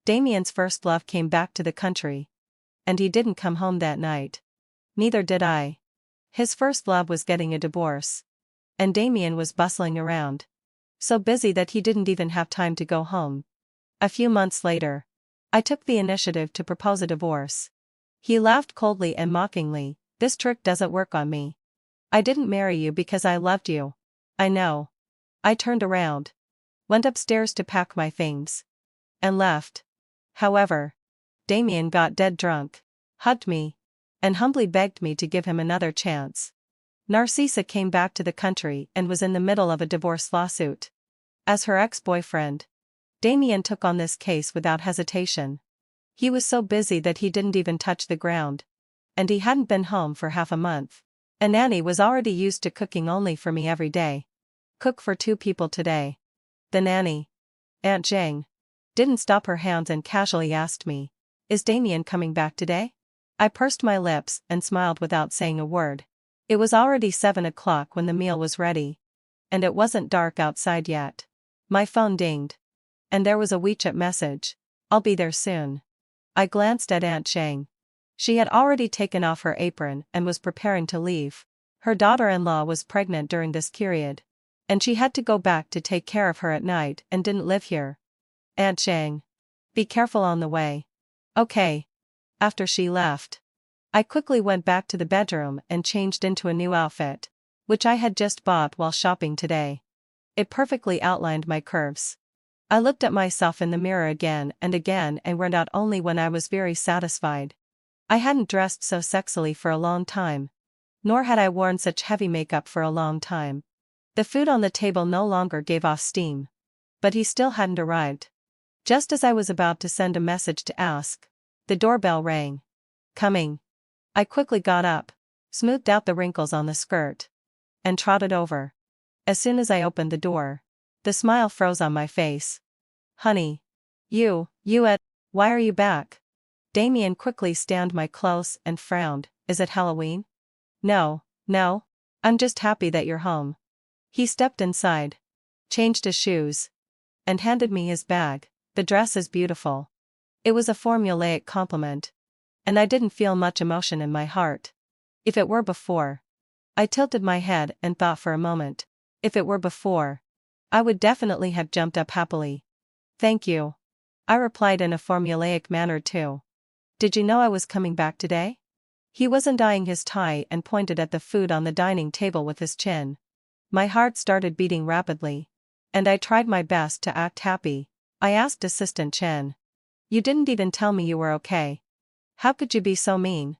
Damien's first love came back to the country. And he didn't come home that night. Neither did I. His first love was getting a divorce. And Damien was bustling around. So busy that he didn't even have time to go home. A few months later, I took the initiative to propose a divorce. He laughed coldly and mockingly. This trick doesn't work on me. I didn't marry you because I loved you. I know. I turned around. Went upstairs to pack my things. And left. However, Damien got dead drunk, hugged me, and humbly begged me to give him another chance. Narcissa came back to the country and was in the middle of a divorce lawsuit. As her ex-boyfriend, Damien took on this case without hesitation. He was so busy that he didn't even touch the ground. And he hadn't been home for half a month. A nanny was already used to cooking only for me every day. Cook for 2 people today. The nanny, Aunt Zhang, didn't stop her hands and casually asked me, "Is Damien coming back today?" I pursed my lips and smiled without saying a word. It was already 7 o'clock when the meal was ready. And it wasn't dark outside yet. My phone dinged. And there was a WeChat message. "I'll be there soon." I glanced at Aunt Zhang. She had already taken off her apron and was preparing to leave. Her daughter-in-law was pregnant during this period. And she had to go back to take care of her at night and didn't live here. "Aunt Zhang. Be careful on the way." "Okay." After she left, I quickly went back to the bedroom and changed into a new outfit, which I had just bought while shopping today. It perfectly outlined my curves. I looked at myself in the mirror again and went out only when I was very satisfied. I hadn't dressed so sexily for a long time. Nor had I worn such heavy makeup for a long time. The food on the table no longer gave off steam. But he still hadn't arrived. Just as I was about to send a message to ask, the doorbell rang. "Coming." I quickly got up, smoothed out the wrinkles on the skirt, and trotted over. As soon as I opened the door, the smile froze on my face. "Honey. You why are you back?" Damien quickly scanned my clothes and frowned. "Is it Halloween?" No. I'm just happy that you're home." He stepped inside, changed his shoes, and handed me his bag. "The dress is beautiful." It was a formulaic compliment. And I didn't feel much emotion in my heart. If it were before. I tilted my head and thought for a moment. If it were before, I would definitely have jumped up happily. "Thank you." I replied in a formulaic manner too. "Did you know I was coming back today?" He was untying his tie and pointed at the food on the dining table with his chin. My heart started beating rapidly. And I tried my best to act happy. I asked Assistant Chen. "You didn't even tell me you were okay. How could you be so mean?"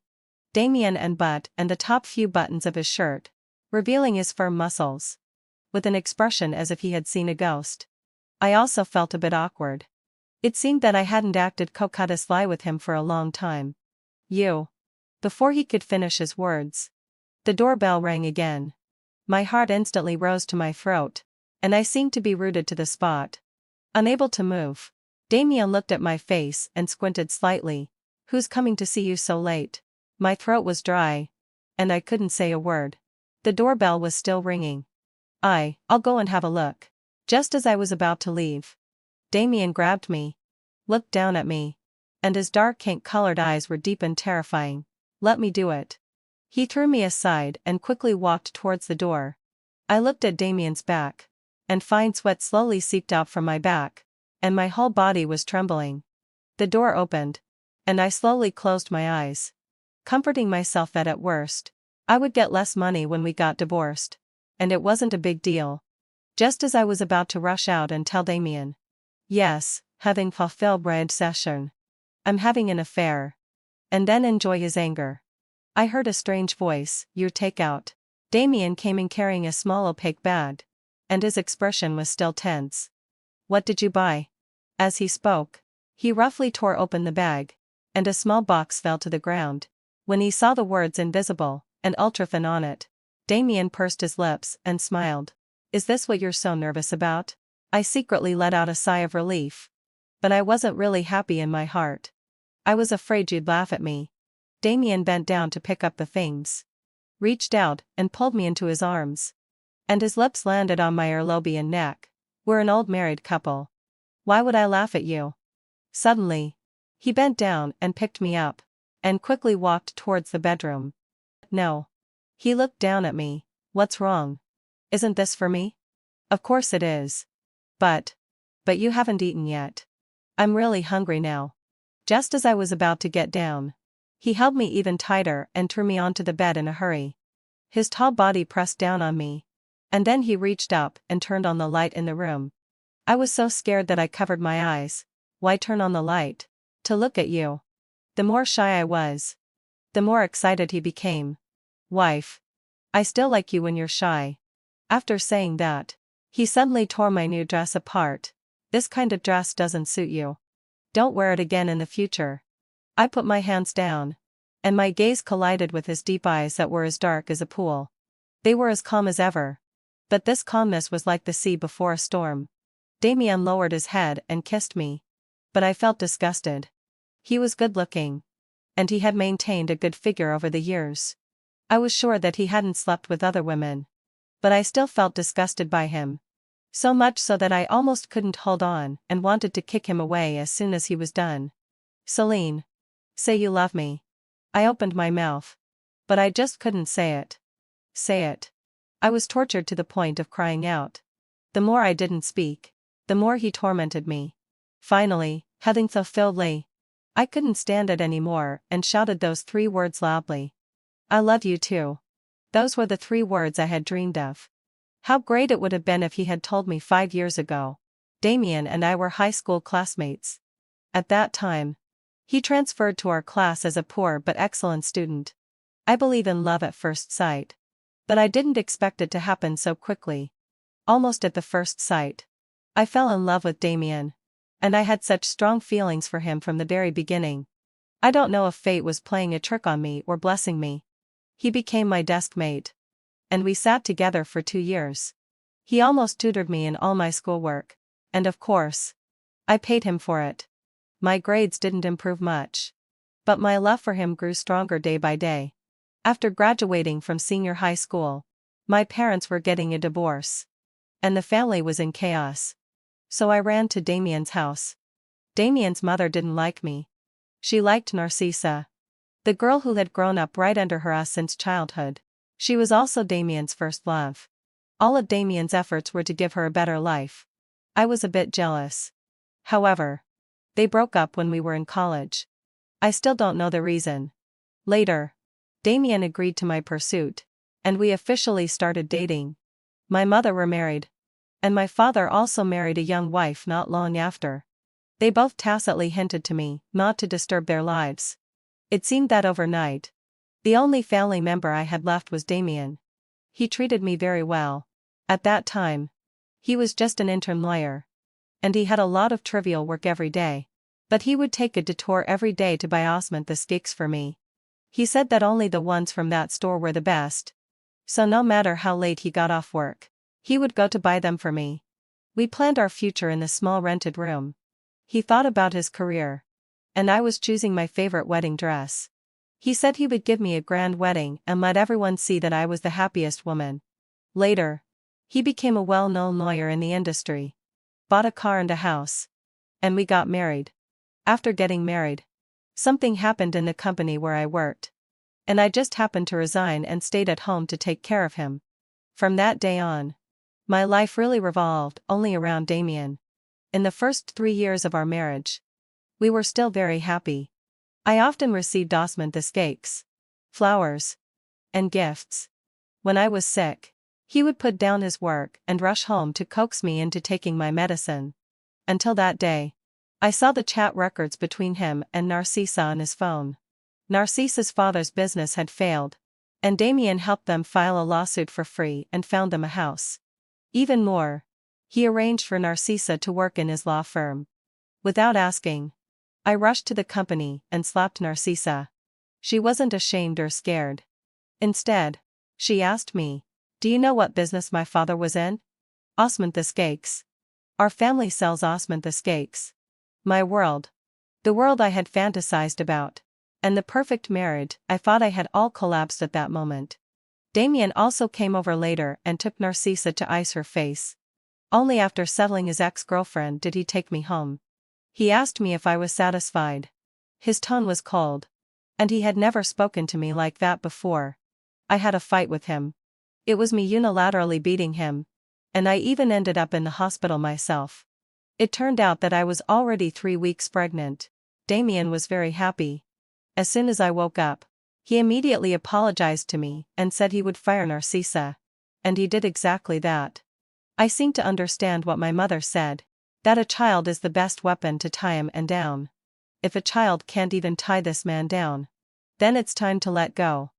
Damien unbuttoned and the top few buttons of his shirt, revealing his firm muscles. With an expression as if he had seen a ghost. I also felt a bit awkward. It seemed that I hadn't acted coquettously with him for a long time. "You." Before he could finish his words, the doorbell rang again. My heart instantly rose to my throat, and I seemed to be rooted to the spot. Unable to move. Damien looked at my face and squinted slightly. "Who's coming to see you so late?" My throat was dry. And I couldn't say a word. The doorbell was still ringing. I'll go and have a look." Just as I was about to leave, Damien grabbed me, looked down at me, and his dark cake-colored eyes were deep and terrifying. "Let me do it." He threw me aside and quickly walked towards the door. I looked at Damien's back, and fine sweat slowly seeped out from my back, and my whole body was trembling. The door opened, and I slowly closed my eyes, comforting myself that at worst, I would get less money when we got divorced, and it wasn't a big deal. Just as I was about to rush out and tell Damien, "Yes, having fulfilled my obsession. I'm having an affair," and then enjoy his anger, I heard a strange voice, "Your takeout." Damien came in carrying a small opaque bag, and his expression was still tense. "What did you buy?" As he spoke, he roughly tore open the bag, and a small box fell to the ground. When he saw the words "invisible" and "ultra-thin" on it, Damien pursed his lips and smiled. "Is this what you're so nervous about?" I secretly let out a sigh of relief. But I wasn't really happy in my heart. I was afraid you'd laugh at me. Damien bent down to pick up the things, reached out and pulled me into his arms. And his lips landed on my earlobe and neck. "We're an old married couple. Why would I laugh at you?" Suddenly, he bent down and picked me up, and quickly walked towards the bedroom. No. He looked down at me. What's wrong? Isn't this for me? Of course it is. But you haven't eaten yet. I'm really hungry now. Just as I was about to get down, he held me even tighter and threw me onto the bed in a hurry. His tall body pressed down on me. And then he reached up and turned on the light in the room. I was so scared that I covered my eyes. Why turn on the light? To look at you. The more shy I was, the more excited he became. Wife. I still like you when you're shy. After saying that, he suddenly tore my new dress apart. This kind of dress doesn't suit you. Don't wear it again in the future. I put my hands down, and my gaze collided with his deep eyes that were as dark as a pool. They were as calm as ever. But this calmness was like the sea before a storm. Damien lowered his head and kissed me. But I felt disgusted. He was good-looking. And he had maintained a good figure over the years. I was sure that he hadn't slept with other women. But I still felt disgusted by him. So much so that I almost couldn't hold on and wanted to kick him away as soon as he was done. Selene. Say you love me. I opened my mouth. But I just couldn't say it. Say it. I was tortured to the point of crying out. The more I didn't speak, the more he tormented me. Finally, having fulfilled, I couldn't stand it anymore and shouted those 3 words loudly. I love you too. Those were the 3 words I had dreamed of. How great it would have been if he had told me 5 years ago. Damien and I were high school classmates. At that time, he transferred to our class as a poor but excellent student. I believe in love at first sight. But I didn't expect it to happen so quickly. Almost at the first sight, I fell in love with Damien. And I had such strong feelings for him from the very beginning. I don't know if fate was playing a trick on me or blessing me. He became my desk mate. And we sat together for 2 years. He almost tutored me in all my schoolwork. And of course, I paid him for it. My grades didn't improve much. But my love for him grew stronger day by day. After graduating from senior high school, my parents were getting a divorce. And the family was in chaos. So I ran to Damien's house. Damien's mother didn't like me. She liked Narcissa, the girl who had grown up right under her since childhood. She was also Damien's first love. All of Damien's efforts were to give her a better life. I was a bit jealous. However, they broke up when we were in college. I still don't know the reason. Later, Damien agreed to my pursuit, and we officially started dating. My mother remarried. And my father also married a young wife not long after. They both tacitly hinted to me not to disturb their lives. It seemed that overnight, the only family member I had left was Damien. He treated me very well. At that time, he was just an intern lawyer. And he had a lot of trivial work every day. But he would take a detour every day to buy the cakes for me. He said that only the ones from that store were the best. So no matter how late he got off work, he would go to buy them for me. We planned our future in the small rented room. He thought about his career. And I was choosing my favorite wedding dress. He said he would give me a grand wedding and let everyone see that I was the happiest woman. Later, he became a well-known lawyer in the industry. Bought a car and a house. And we got married. After getting married, something happened in the company where I worked. And I just happened to resign and stayed at home to take care of him. From that day on, my life really revolved only around Damien. In the first 3 years of our marriage, we were still very happy. I often received the cakes, flowers, and gifts. When I was sick, he would put down his work and rush home to coax me into taking my medicine. Until that day, I saw the chat records between him and Narcissa on his phone. Narcissa's father's business had failed, and Damien helped them file a lawsuit for free and found them a house. Even more, he arranged for Narcissa to work in his law firm. Without asking, I rushed to the company and slapped Narcissa. She wasn't ashamed or scared. Instead, she asked me, "Do you know what business my father was in?" "The cakes. Our family sells the cakes." My world. The world I had fantasized about. And the perfect marriage I thought I had all collapsed at that moment. Damien also came over later and took Narcissa to ice her face. Only after settling his ex-girlfriend did he take me home. He asked me if I was satisfied. His tone was cold. And he had never spoken to me like that before. I had a fight with him. It was me unilaterally beating him. And I even ended up in the hospital myself. It turned out that I was already 3 weeks pregnant. Damien was very happy. As soon as I woke up, he immediately apologized to me and said he would fire Narcissa. And he did exactly that. I seemed to understand what my mother said, that a child is the best weapon to tie him and down. If a child can't even tie this man down, then it's time to let go.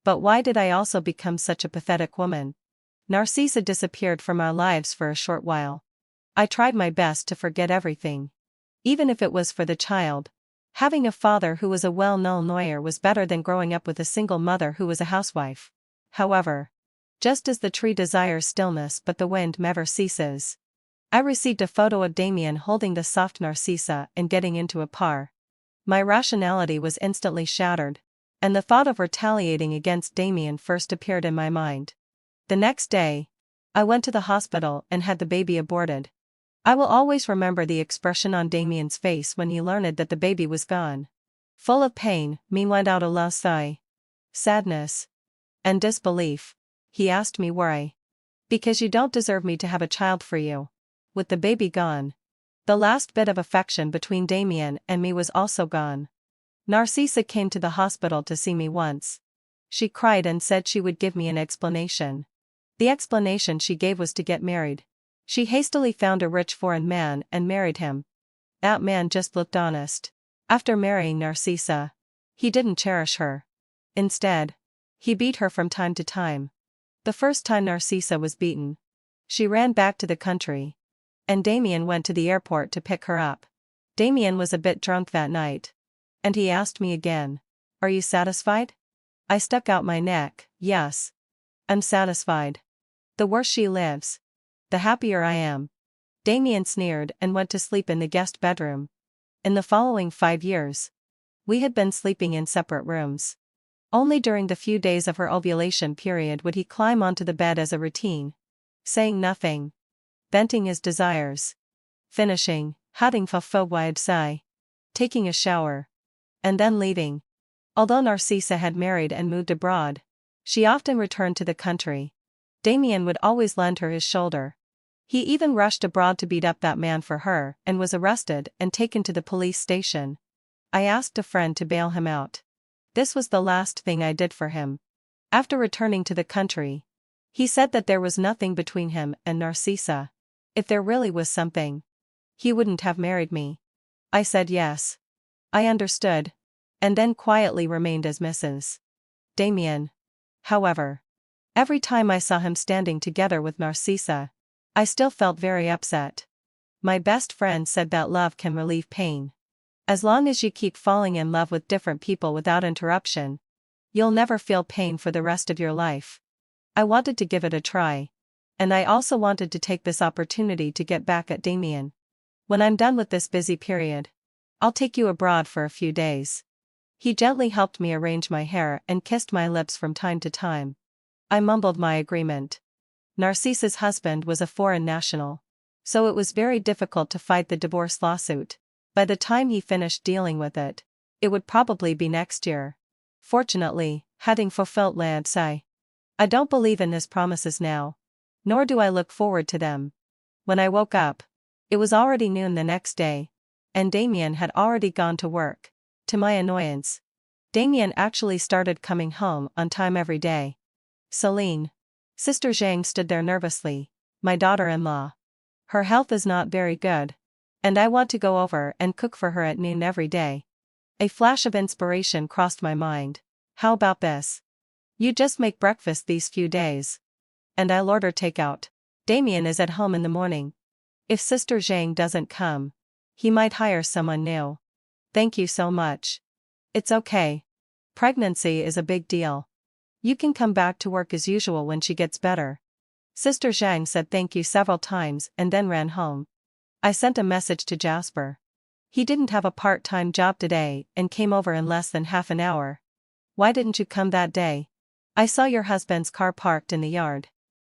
But why did I also become such a pathetic woman? Narcissa disappeared from our lives for a short while. I tried my best to forget everything. Even if it was for the child. Having a father who was a well-known lawyer was better than growing up with a single mother who was a housewife. However, just as the tree desires stillness but the wind never ceases, I received a photo of Damien holding the soft Narcissa and getting into a par. My rationality was instantly shattered, and the thought of retaliating against Damien first appeared in my mind. The next day, I went to the hospital and had the baby aborted. I will always remember the expression on Damien's face when he learned that the baby was gone. Full of pain, me went out a la sigh. Sadness. And disbelief. He asked me why. Because you don't deserve me to have a child for you. With the baby gone. The last bit of affection between Damien and me was also gone. Narcissa came to the hospital to see me once. She cried and said she would give me an explanation. The explanation she gave was to get married. She hastily found a rich foreign man and married him. That man just looked honest. After marrying Narcissa, he didn't cherish her. Instead, he beat her from time to time. The first time Narcissa was beaten, she ran back to the country. And Damien went to the airport to pick her up. Damien was a bit drunk that night. And he asked me again, "Are you satisfied?" I stuck out my neck, "Yes. I'm satisfied. The worse she lives, the happier I am." Damien sneered and went to sleep in the guest bedroom. In the following 5 years, we had been sleeping in separate rooms. Only during the few days of her ovulation period would he climb onto the bed as a routine, saying nothing, venting his desires, finishing, having wide sigh, taking a shower, and then leaving. Although Narcissa had married and moved abroad, she often returned to the country. Damien would always lend her his shoulder. He even rushed abroad to beat up that man for her and was arrested and taken to the police station. I asked a friend to bail him out. This was the last thing I did for him. After returning to the country, he said that there was nothing between him and Narcissa. If there really was something, he wouldn't have married me. I said yes. I understood. And then quietly remained as Mrs. Damien. However, every time I saw him standing together with Narcissa, I still felt very upset. My best friend said that love can relieve pain. As long as you keep falling in love with different people without interruption, you'll never feel pain for the rest of your life. I wanted to give it a try. And I also wanted to take this opportunity to get back at Damien. When I'm done with this busy period, I'll take you abroad for a few days. He gently helped me arrange my hair and kissed my lips from time to time. I mumbled my agreement. Narcissa's husband was a foreign national, so it was very difficult to fight the divorce lawsuit. By the time he finished dealing with it, it would probably be next year. Fortunately, having fulfilled Ladsai, I don't believe in his promises now, nor do I look forward to them. When I woke up, it was already noon the next day, and Damien had already gone to work. To my annoyance, Damien actually started coming home on time every day. Selene, Sister Zhang, stood there nervously, my daughter-in-law. Her health is not very good, and I want to go over and cook for her at noon every day. A flash of inspiration crossed my mind. How about this? You just make breakfast these few days, and I'll order takeout. Damien is at home in the morning. If Sister Zhang doesn't come, he might hire someone new. Thank you so much. It's okay. Pregnancy is a big deal. You can come back to work as usual when she gets better. Sister Zhang said thank you several times and then ran home. I sent a message to Jasper. He didn't have a part-time job today and came over in less than half an hour. Why didn't you come that day? I saw your husband's car parked in the yard.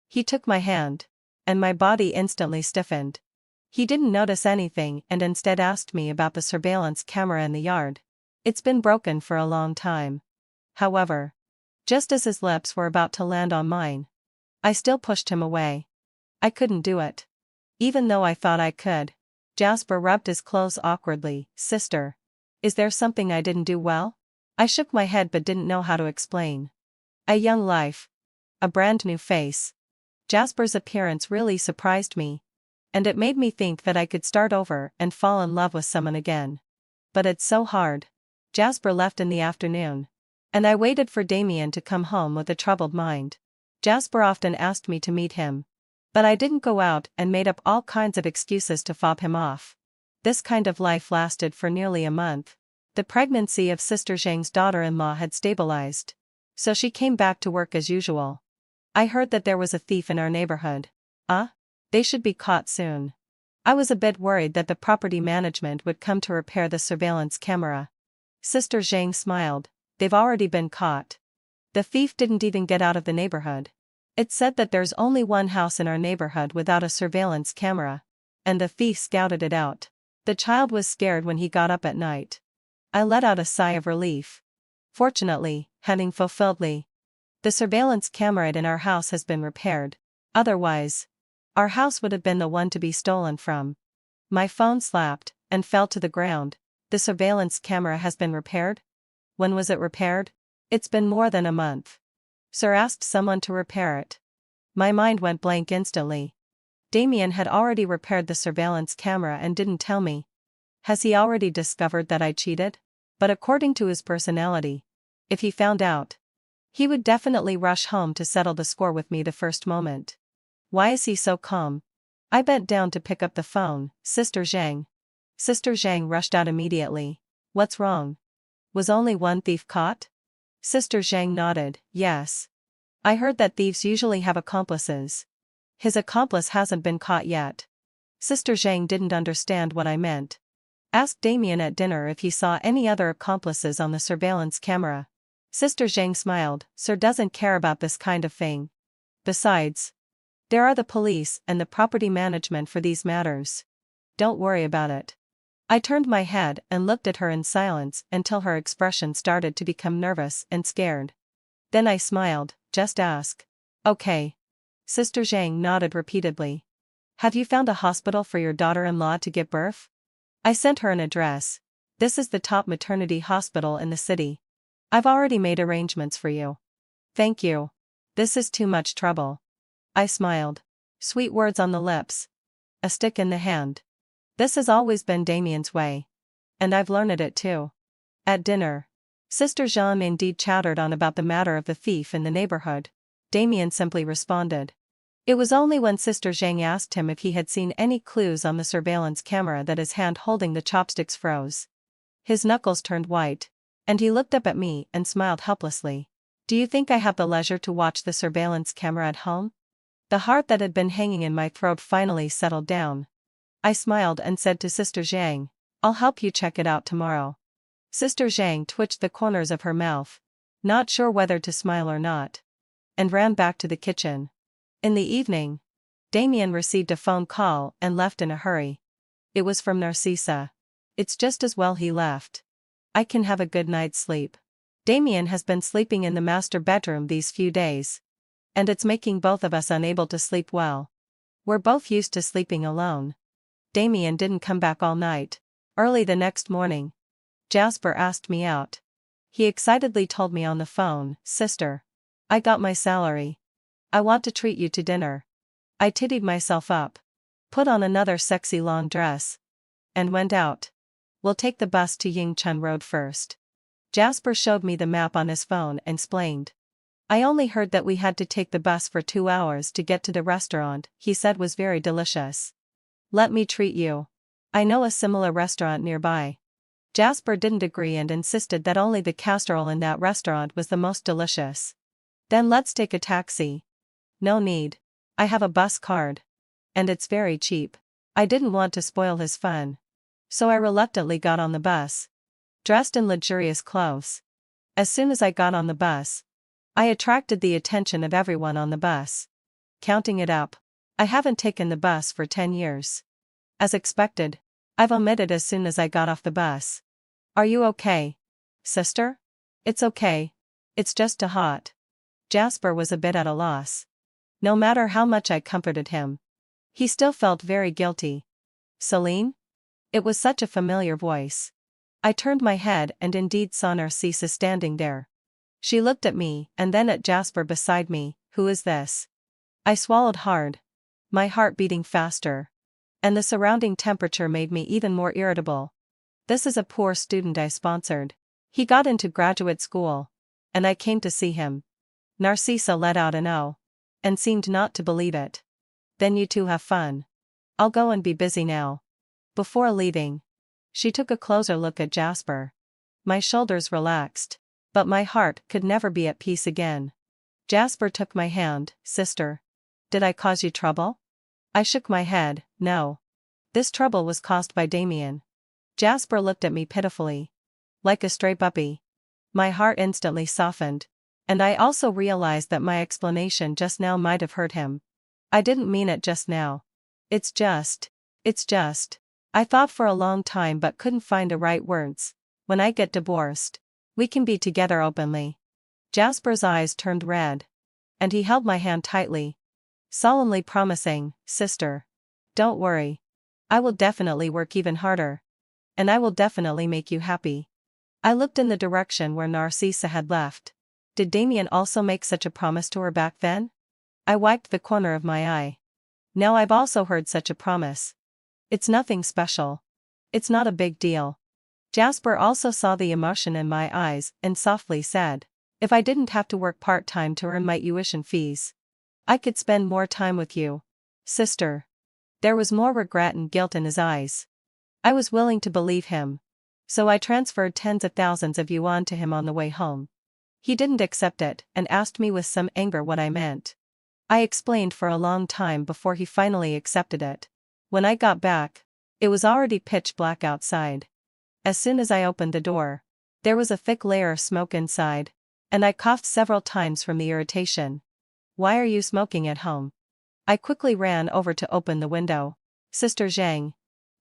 He took my hand, and my body instantly stiffened. He didn't notice anything and instead asked me about the surveillance camera in the yard. It's been broken for a long time. However, just as his lips were about to land on mine, I still pushed him away. I couldn't do it. Even though I thought I could. Jasper rubbed his clothes awkwardly. Sister, is there something I didn't do well? I shook my head but didn't know how to explain. A young life. A brand new face. Jasper's appearance really surprised me. And it made me think that I could start over and fall in love with someone again. But it's so hard. Jasper left in the afternoon. And I waited for Damien to come home with a troubled mind. Jasper often asked me to meet him. But I didn't go out and made up all kinds of excuses to fob him off. This kind of life lasted for nearly a month. The pregnancy of Sister Zhang's daughter-in-law had stabilized. So she came back to work as usual. I heard that there was a thief in our neighborhood. They should be caught soon. I was a bit worried that the property management would come to repair the surveillance camera. Sister Zhang smiled. They've already been caught. The thief didn't even get out of the neighborhood. It said that there's only one house in our neighborhood without a surveillance camera. And the thief scouted it out. The child was scared when he got up at night. I let out a sigh of relief. Fortunately, heading fulfilledly. The surveillance camera in our house has been repaired. Otherwise, our house would have been the one to be stolen from. My phone slapped and fell to the ground. The surveillance camera has been repaired? When was it repaired? It's been more than a month. Sir asked someone to repair it. My mind went blank instantly. Damien had already repaired the surveillance camera and didn't tell me. Has he already discovered that I cheated? But according to his personality, if he found out, he would definitely rush home to settle the score with me the first moment. Why is he so calm? I bent down to pick up the phone. Sister Zhang. Sister Zhang rushed out immediately. What's wrong? Was only one thief caught? Sister Zhang nodded. Yes. I heard that thieves usually have accomplices. His accomplice hasn't been caught yet. Sister Zhang didn't understand what I meant. Asked Damien at dinner if he saw any other accomplices on the surveillance camera. Sister Zhang smiled. Sir doesn't care about this kind of thing. Besides, there are the police and the property management for these matters. Don't worry about it. I turned my head and looked at her in silence until her expression started to become nervous and scared. Then I smiled. Just ask. Okay. Sister Zhang nodded repeatedly. Have you found a hospital for your daughter-in-law to give birth? I sent her an address. This is the top maternity hospital in the city. I've already made arrangements for you. Thank you. This is too much trouble. I smiled. Sweet words on the lips. A stick in the hand. This has always been Damien's way. And I've learned it too. At dinner, Sister Zhang indeed chattered on about the matter of the thief in the neighborhood. Damien simply responded. It was only when Sister Zhang asked him if he had seen any clues on the surveillance camera that his hand holding the chopsticks froze. His knuckles turned white, and he looked up at me and smiled helplessly. Do you think I have the leisure to watch the surveillance camera at home? The heart that had been hanging in my throat finally settled down. I smiled and said to Sister Zhang, I'll help you check it out tomorrow. Sister Zhang twitched the corners of her mouth, not sure whether to smile or not, and ran back to the kitchen. In the evening, Damien received a phone call and left in a hurry. It was from Narcissa. It's just as well he left. I can have a good night's sleep. Damien has been sleeping in the master bedroom these few days. And it's making both of us unable to sleep well. We're both used to sleeping alone. Damien didn't come back all night. Early the next morning, Jasper asked me out. He excitedly told me on the phone, Sister, I got my salary. I want to treat you to dinner. I tittied myself up, put on another sexy long dress, and went out. We'll take the bus to Yingchun Road first. Jasper showed me the map on his phone and explained. I only heard that we had to take the bus for 2 hours to get to the restaurant he said was very delicious. Let me treat you. I know a similar restaurant nearby. Jasper didn't agree and insisted that only the casserole in that restaurant was the most delicious. Then let's take a taxi. No need. I have a bus card. And it's very cheap. I didn't want to spoil his fun. So I reluctantly got on the bus. Dressed in luxurious clothes. As soon as I got on the bus, I attracted the attention of everyone on the bus. Counting it up, I haven't taken the bus for 10 years. As expected, I vomited as soon as I got off the bus. Are you okay, sister? It's okay. It's just too hot. Jasper was a bit at a loss. No matter how much I comforted him, he still felt very guilty. Selene? It was such a familiar voice. I turned my head and indeed saw Narcissa standing there. She looked at me and then at Jasper beside me. Who is this? I swallowed hard, my heart beating faster. And the surrounding temperature made me even more irritable. This is a poor student I sponsored. He got into graduate school, and I came to see him. Narcissa let out an "oh," and seemed not to believe it. Then you two have fun. I'll go and be busy now. Before leaving, she took a closer look at Jasper. My shoulders relaxed, but my heart could never be at peace again. Jasper took my hand. Sister, did I cause you trouble? I shook my head. No. This trouble was caused by Damien. Jasper looked at me pitifully. Like a stray puppy. My heart instantly softened, and I also realized that my explanation just now might have hurt him. I didn't mean it just now. It's just. I thought for a long time but couldn't find the right words. When I get divorced, we can be together openly. Jasper's eyes turned red, and he held my hand tightly, solemnly promising, Sister, don't worry. I will definitely work even harder. And I will definitely make you happy. I looked in the direction where Narcissa had left. Did Damien also make such a promise to her back then? I wiped the corner of my eye. Now I've also heard such a promise. It's nothing special. It's not a big deal. Jasper also saw the emotion in my eyes and softly said, if I didn't have to work part-time to earn my tuition fees, I could spend more time with you. Sister. There was more regret and guilt in his eyes. I was willing to believe him. So I transferred tens of thousands of yuan to him on the way home. He didn't accept it and asked me with some anger what I meant. I explained for a long time before he finally accepted it. When I got back, it was already pitch black outside. As soon as I opened the door, there was a thick layer of smoke inside, and I coughed several times from the irritation. Why are you smoking at home? I quickly ran over to open the window. Sister Zhang,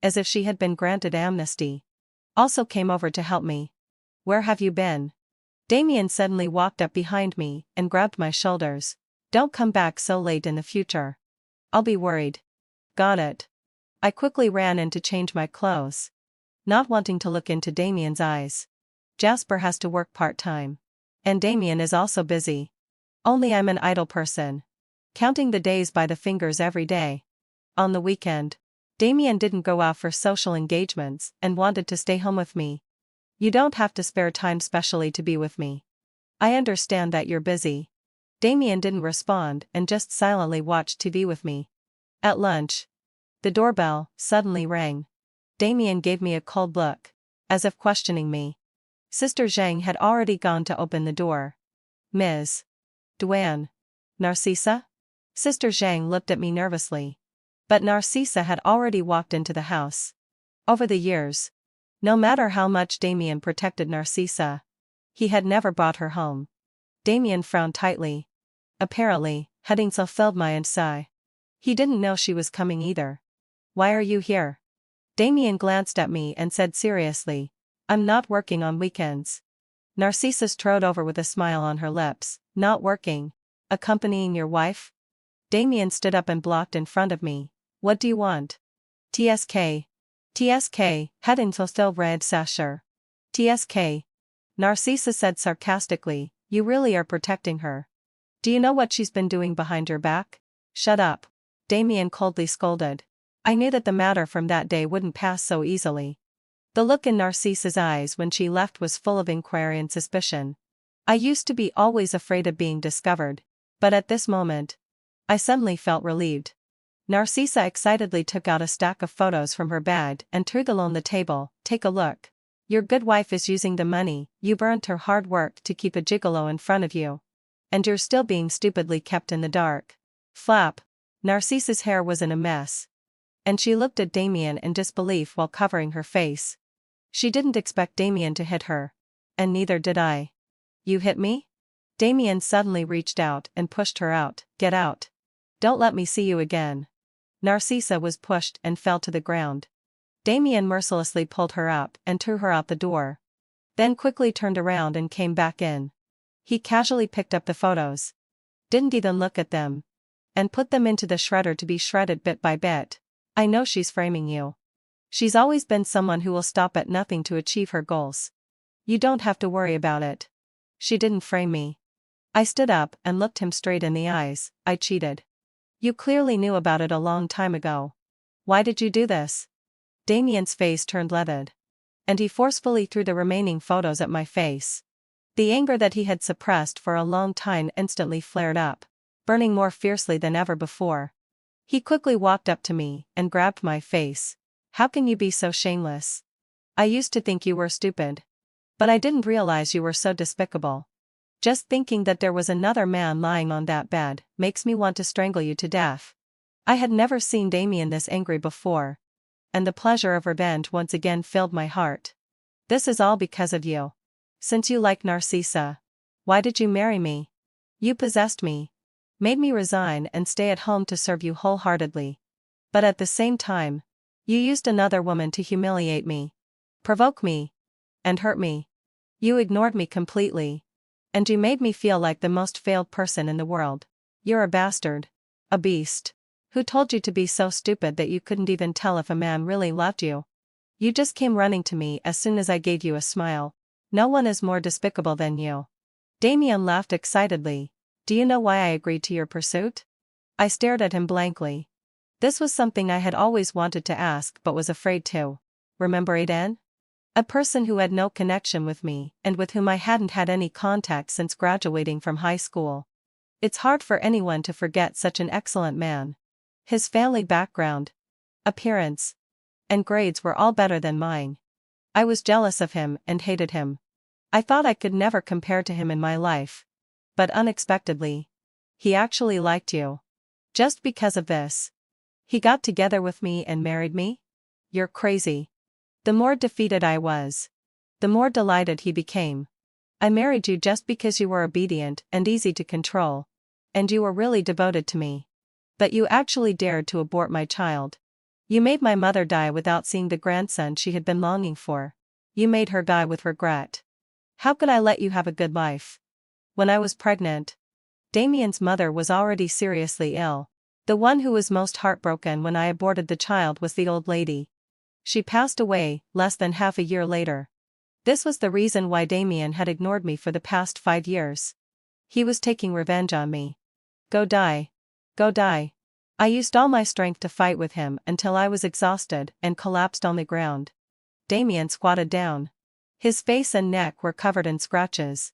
as if she had been granted amnesty, also came over to help me. Where have you been? Damien suddenly walked up behind me and grabbed my shoulders. Don't come back so late in the future. I'll be worried. Got it. I quickly ran in to change my clothes, not wanting to look into Damien's eyes. Jasper has to work part-time. And Damien is also busy. Only I'm an idle person, counting the days by the fingers every day. On the weekend, Damien didn't go out for social engagements and wanted to stay home with me. You don't have to spare time specially to be with me. I understand that you're busy. Damien didn't respond and just silently watched TV with me. At lunch, the doorbell suddenly rang. Damien gave me a cold look, as if questioning me. Sister Zhang had already gone to open the door. Ms. Duan. Narcissa? Sister Zhang looked at me nervously. But Narcissa had already walked into the house. Over the years, no matter how much Damien protected Narcissa, he had never brought her home. Damien frowned tightly. Apparently, having fulfilled my sigh. He didn't know she was coming either. Why are you here? Damien glanced at me and said seriously, I'm not working on weekends. Narcissa strode over with a smile on her lips. Not working? Accompanying your wife? Damien stood up and blocked in front of me. What do you want? TSK. TSK, heading to still red sasher. TSK. Narcissa said sarcastically, you really are protecting her. Do you know what she's been doing behind your back? Shut up. Damien coldly scolded. I knew that the matter from that day wouldn't pass so easily. The look in Narcissa's eyes when she left was full of inquiry and suspicion. I used to be always afraid of being discovered, but at this moment, I suddenly felt relieved. Narcissa excitedly took out a stack of photos from her bag and threw them on the table. Take a look. Your good wife is using the money you've earned her hard work to keep a gigolo in front of you. And you're still being stupidly kept in the dark. Flap. Narcissa's hair was in a mess. And she looked at Damien in disbelief while covering her face. She didn't expect Damien to hit her. And neither did I. You hit me? Damien suddenly reached out and pushed her out. Get out. Don't let me see you again. Narcissa was pushed and fell to the ground. Damien mercilessly pulled her up and threw her out the door. Then quickly turned around and came back in. He casually picked up the photos. Didn't even look at them. And put them into the shredder to be shredded bit by bit. I know she's framing you. She's always been someone who will stop at nothing to achieve her goals. You don't have to worry about it. She didn't frame me. I stood up and looked him straight in the eyes. I cheated. You clearly knew about it a long time ago. Why did you do this? Damien's face turned livid. And he forcefully threw the remaining photos at my face. The anger that he had suppressed for a long time instantly flared up, burning more fiercely than ever before. He quickly walked up to me and grabbed my face. How can you be so shameless? I used to think you were stupid. But I didn't realize you were so despicable. Just thinking that there was another man lying on that bed makes me want to strangle you to death. I had never seen Damien this angry before. And the pleasure of revenge once again filled my heart. This is all because of you. Since you like Narcissa. Why did you marry me? You possessed me. Made me resign and stay at home to serve you wholeheartedly. But at the same time, you used another woman to humiliate me, provoke me, and hurt me. You ignored me completely. And you made me feel like the most failed person in the world. You're a bastard. A beast. Who told you to be so stupid that you couldn't even tell if a man really loved you? You just came running to me as soon as I gave you a smile. No one is more despicable than you. Damien laughed excitedly. Do you know why I agreed to your pursuit? I stared at him blankly. This was something I had always wanted to ask but was afraid to. Remember Aiden? A person who had no connection with me and with whom I hadn't had any contact since graduating from high school. It's hard for anyone to forget such an excellent man. His family background, appearance, and grades were all better than mine. I was jealous of him and hated him. I thought I could never compare to him in my life. But unexpectedly, he actually liked you. Just because of this. He got together with me and married me? You're crazy. The more defeated I was, the more delighted he became. I married you just because you were obedient and easy to control. And you were really devoted to me. But you actually dared to abort my child. You made my mother die without seeing the grandson she had been longing for. You made her die with regret. How could I let you have a good life? When I was pregnant, Damien's mother was already seriously ill. The one who was most heartbroken when I aborted the child was the old lady. She passed away less than half a year later. This was the reason why Damien had ignored me for the past 5 years. He was taking revenge on me. Go die. Go die. I used all my strength to fight with him until I was exhausted and collapsed on the ground. Damien squatted down. His face and neck were covered in scratches.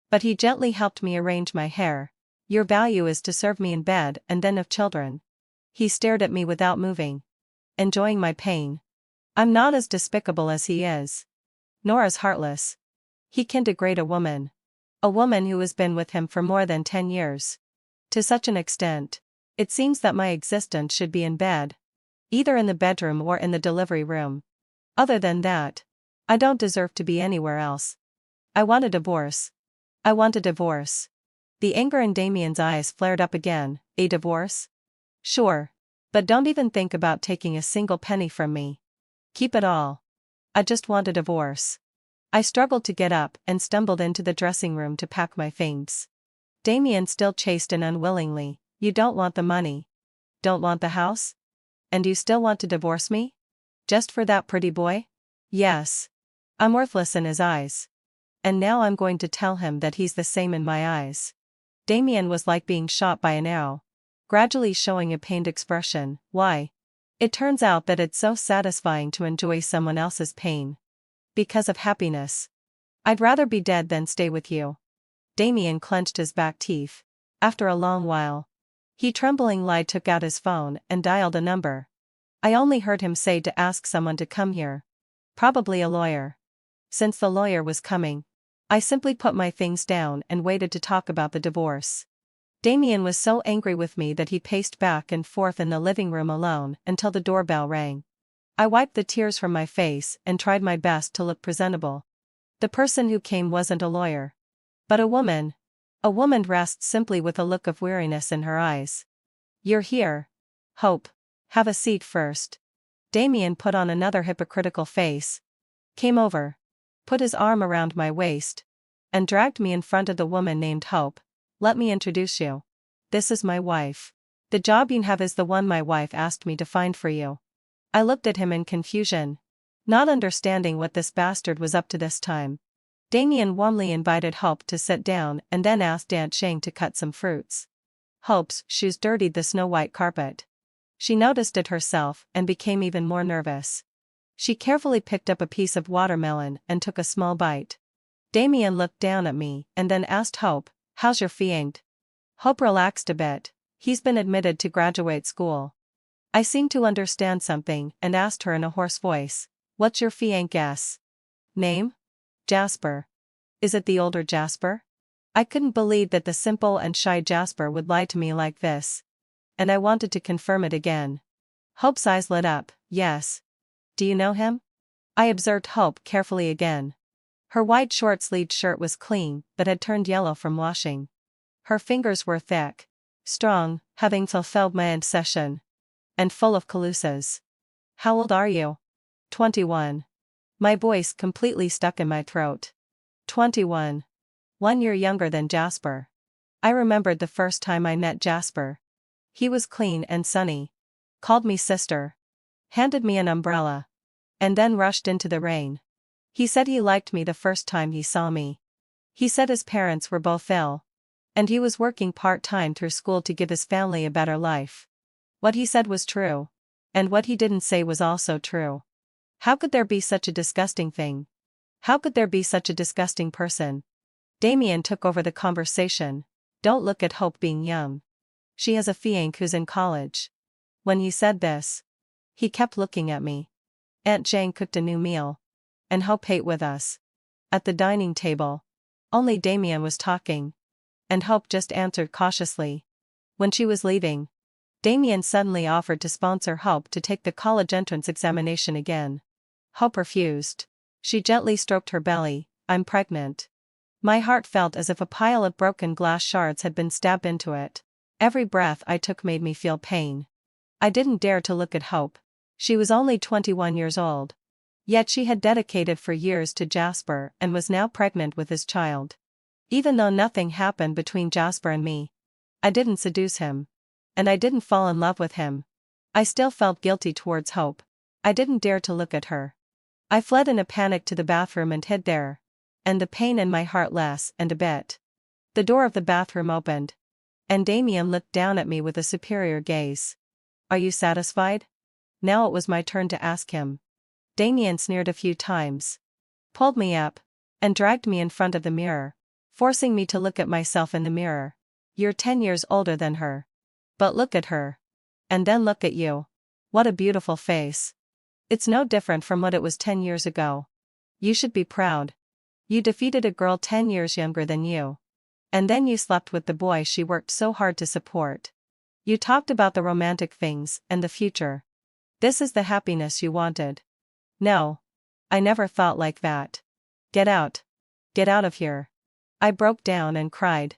But he gently helped me arrange my hair. Your value is to serve me in bed and then have children. He stared at me without moving. Enjoying my pain. I'm not as despicable as he is. Nor as heartless. He can degrade a woman. A woman who has been with him for more than 10 years. To such an extent. It seems that my existence should be in bed. Either in the bedroom or in the delivery room. Other than that, I don't deserve to be anywhere else. I want a divorce. I want a divorce. The anger in Damien's eyes flared up again. A divorce? Sure. But don't even think about taking a single penny from me. Keep it all. I just want a divorce. I struggled to get up and stumbled into the dressing room to pack my things. Damien still chased in unwillingly. You don't want the money. Don't want the house? And you still want to divorce me? Just for that pretty boy? Yes. I'm worthless in his eyes. And now I'm going to tell him that he's the same in my eyes. Damien was like being shot by an arrow. Gradually showing a pained expression. Why? It turns out that it's so satisfying to enjoy someone else's pain. Because of happiness. I'd rather be dead than stay with you. Damien clenched his back teeth. After a long while, he tremblingly took out his phone and dialed a number. I only heard him say to ask someone to come here. Probably a lawyer. Since the lawyer was coming, I simply put my things down and waited to talk about the divorce. Damien was so angry with me that he paced back and forth in the living room alone until the doorbell rang. I wiped the tears from my face and tried my best to look presentable. The person who came wasn't a lawyer, but a woman. A woman dressed simply with a look of weariness in her eyes. You're here. Hope. Have a seat first. Damien put on another hypocritical face. Came over. Put his arm around my waist. And dragged me in front of the woman named Hope. Let me introduce you. This is my wife. The job you have is the one my wife asked me to find for you. I looked at him in confusion, not understanding what this bastard was up to this time. Damien warmly invited Hope to sit down and then asked Aunt Shang to cut some fruits. Hope's shoes dirtied the snow-white carpet. She noticed it herself and became even more nervous. She carefully picked up a piece of watermelon and took a small bite. Damien looked down at me and then asked Hope, "How's your fiend?" Hope relaxed a bit. "He's been admitted to graduate school." I seemed to understand something and asked her in a hoarse voice, "What's your fiancé's name?" "Jasper." "Is it the older Jasper?" I couldn't believe that the simple and shy Jasper would lie to me like this. And I wanted to confirm it again. Hope's eyes lit up. "Yes. Do you know him?" I observed Hope carefully again. Her white short-sleeved shirt was clean but had turned yellow from washing. Her fingers were thick, strong, having fulfilled my obsession, and full of calusas. "How old are you?" 21. My voice completely stuck in my throat. 21. 1 year younger than Jasper. I remembered the first time I met Jasper. He was clean and sunny. Called me sister. Handed me an umbrella. And then rushed into the rain. He said he liked me the first time he saw me. He said his parents were both ill. And he was working part-time through school to give his family a better life. What he said was true. And what he didn't say was also true. How could there be such a disgusting thing? How could there be such a disgusting person? Damien took over the conversation. "Don't look at Hope being young. She has a fiancé who's in college." When he said this, he kept looking at me. Aunt Jane cooked a new meal. And Hope ate with us. At the dining table. Only Damien was talking. And Hope just answered cautiously. When she was leaving, Damien suddenly offered to sponsor Hope to take the college entrance examination again. Hope refused. She gently stroked her belly. "I'm pregnant." My heart felt as if a pile of broken glass shards had been stabbed into it. Every breath I took made me feel pain. I didn't dare to look at Hope. She was only 21 years old. Yet she had dedicated for years to Jasper and was now pregnant with his child. Even though nothing happened between Jasper and me, I didn't seduce him. And I didn't fall in love with him. I still felt guilty towards Hope. I didn't dare to look at her. I fled in a panic to the bathroom and hid there. And the pain in my heart less and a bit. The door of the bathroom opened. And Damien looked down at me with a superior gaze. "Are you satisfied?" Now it was my turn to ask him. Damien sneered a few times. Pulled me up. And dragged me in front of the mirror. Forcing me to look at myself in the mirror. "You're 10 years older than her. But look at her. And then look at you. What a beautiful face. It's no different from what it was 10 years ago. You should be proud. You defeated a girl 10 years younger than you. And then you slept with the boy she worked so hard to support. You talked about the romantic things and the future. This is the happiness you wanted." "No. I never thought like that. Get out. Get out of here." I broke down and cried.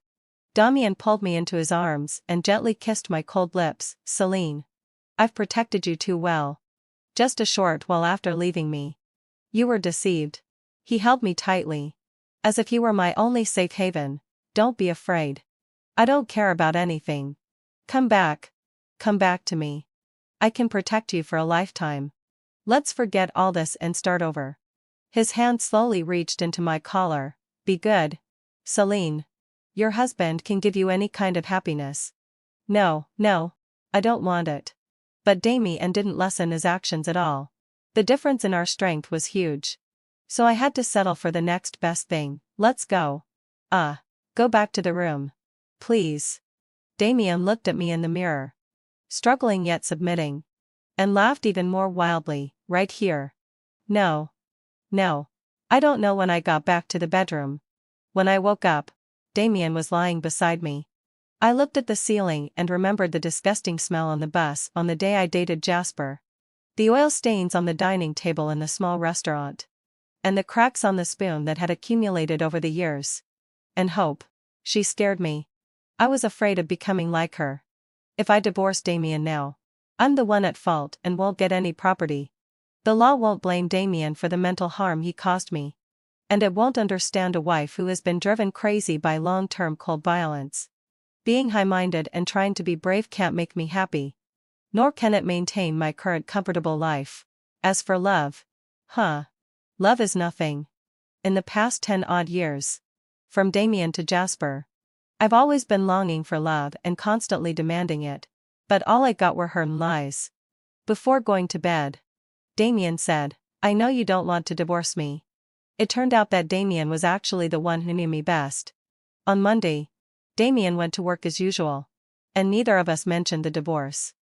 Damien pulled me into his arms and gently kissed my cold lips. "Selene. I've protected you too well. Just a short while after leaving me. You were deceived." He held me tightly. As if he were my only safe haven. "Don't be afraid. I don't care about anything. Come back. Come back to me. I can protect you for a lifetime. Let's forget all this and start over." His hand slowly reached into my collar. "Be good. Selene. Your husband can give you any kind of happiness." No, I don't want it." But Damien didn't lessen his actions at all. The difference in our strength was huge. So I had to settle for the next best thing. "Let's go." Go back to the room. Please." Damien looked at me in the mirror. Struggling yet submitting. And laughed even more wildly. "Right here." No. I don't know when I got back to the bedroom. When I woke up, Damien was lying beside me. I looked at the ceiling and remembered the disgusting smell on the bus on the day I dated Jasper. The oil stains on the dining table in the small restaurant. And the cracks on the spoon that had accumulated over the years. And Hope. She scared me. I was afraid of becoming like her. If I divorced Damien now, I'm the one at fault and won't get any property. The law won't blame Damien for the mental harm he caused me. And it won't understand a wife who has been driven crazy by long-term cold violence. Being high-minded and trying to be brave can't make me happy. Nor can it maintain my current comfortable life. As for love, love is nothing. In the past 10-odd years, from Damien to Jasper, I've always been longing for love and constantly demanding it, but all I got were hurt lies. Before going to bed, Damien said, "I know you don't want to divorce me." It turned out that Damien was actually the one who knew me best. On Monday, Damien went to work as usual, and neither of us mentioned the divorce.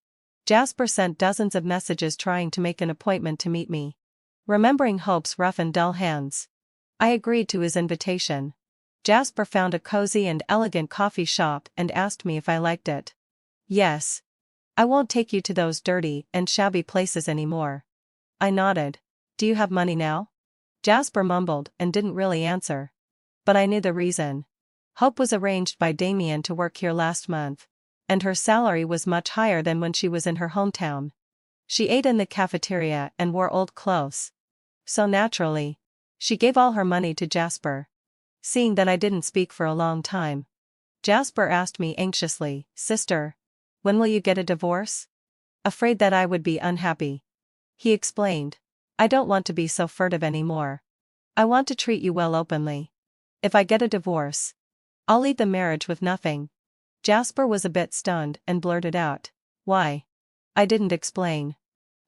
Jasper sent dozens of messages trying to make an appointment to meet me. Remembering Hope's rough and dull hands, I agreed to his invitation. Jasper found a cozy and elegant coffee shop and asked me if I liked it. "Yes. I won't take you to those dirty and shabby places anymore." I nodded. "Do you have money now?" Jasper mumbled and didn't really answer. But I knew the reason. Hope was arranged by Damien to work here last month, and her salary was much higher than when she was in her hometown. She ate in the cafeteria and wore old clothes. So naturally, she gave all her money to Jasper. Seeing that I didn't speak for a long time, Jasper asked me anxiously, "Sister, when will you get a divorce?" Afraid that I would be unhappy, he explained, "I don't want to be so furtive anymore. I want to treat you well openly. If I get a divorce, I'll leave the marriage with nothing." Jasper was a bit stunned and blurted out, "Why?" I didn't explain.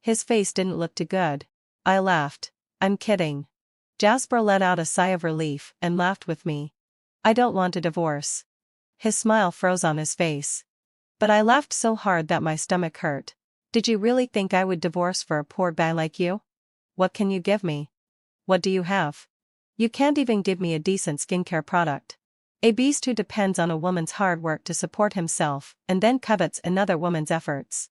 His face didn't look too good. I laughed. "I'm kidding." Jasper let out a sigh of relief and laughed with me. "I don't want a divorce." His smile froze on his face. But I laughed so hard that my stomach hurt. "Did you really think I would divorce for a poor guy like you? What can you give me? What do you have? You can't even give me a decent skincare product. A beast who depends on a woman's hard work to support himself and then covets another woman's efforts.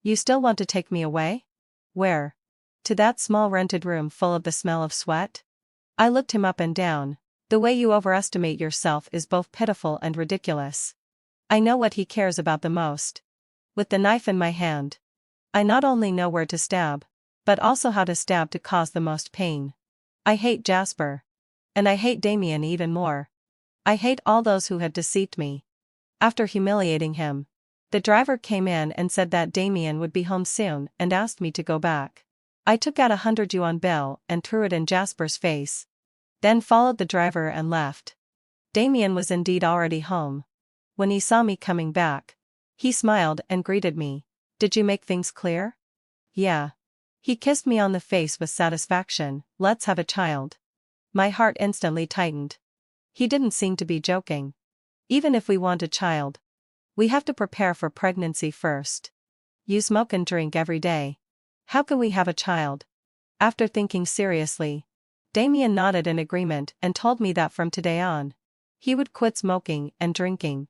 You still want to take me away? Where? To that small rented room full of the smell of sweat?" I looked him up and down. "The way you overestimate yourself is both pitiful and ridiculous. I know what he cares about the most." With the knife in my hand, I not only know where to stab, but also how to stab to cause the most pain. I hate Jasper. And I hate Damien even more. I hate all those who have deceived me. After humiliating him, the driver came in and said that Damien would be home soon and asked me to go back. I took out a 100 yuan bill and threw it in Jasper's face, then followed the driver and left. Damien was indeed already home. When he saw me coming back, he smiled and greeted me. "Did you make things clear?" "Yeah." He kissed me on the face with satisfaction. "Let's have a child." My heart instantly tightened. He didn't seem to be joking. "Even if we want a child, we have to prepare for pregnancy first. You smoke and drink every day. How can we have a child?" After thinking seriously, Damien nodded in agreement and told me that from today on, he would quit smoking and drinking.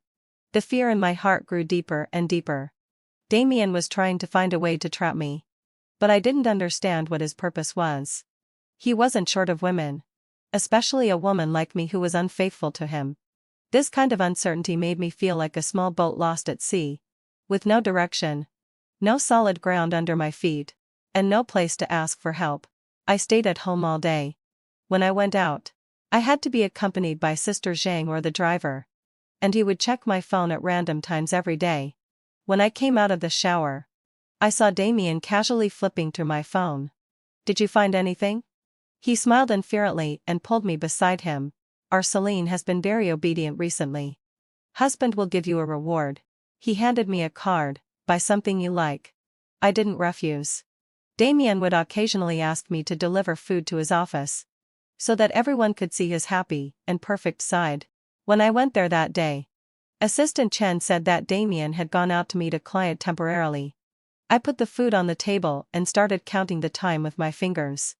The fear in my heart grew deeper and deeper. Damien was trying to find a way to trap me. But I didn't understand what his purpose was. He wasn't short of women. Especially a woman like me who was unfaithful to him. This kind of uncertainty made me feel like a small boat lost at sea. With no direction, no solid ground under my feet, and no place to ask for help, I stayed at home all day. When I went out, I had to be accompanied by Sister Zhang or the driver. And he would check my phone at random times every day. When I came out of the shower, I saw Damien casually flipping through my phone. "Did you find anything?" He smiled unfearfully and pulled me beside him. "Our Selene has been very obedient recently. Husband will give you a reward." He handed me a card. "Buy something you like." I didn't refuse. Damien would occasionally ask me to deliver food to his office, so that everyone could see his happy and perfect side. When I went there that day, Assistant Chen said that Damien had gone out to meet a client temporarily. I put the food on the table and started counting the time with my fingers.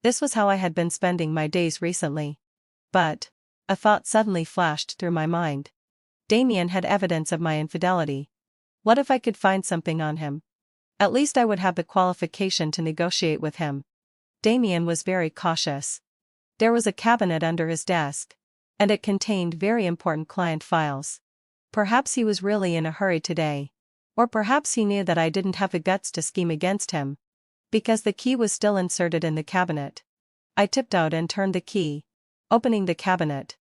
This was how I had been spending my days recently. But a thought suddenly flashed through my mind. Damien had evidence of my infidelity. What if I could find something on him? At least I would have the qualification to negotiate with him. Damien was very cautious. There was a cabinet under his desk, and it contained very important client files. Perhaps he was really in a hurry today. Or perhaps he knew that I didn't have the guts to scheme against him. Because the key was still inserted in the cabinet. I tiptoed and turned the key, opening the cabinet.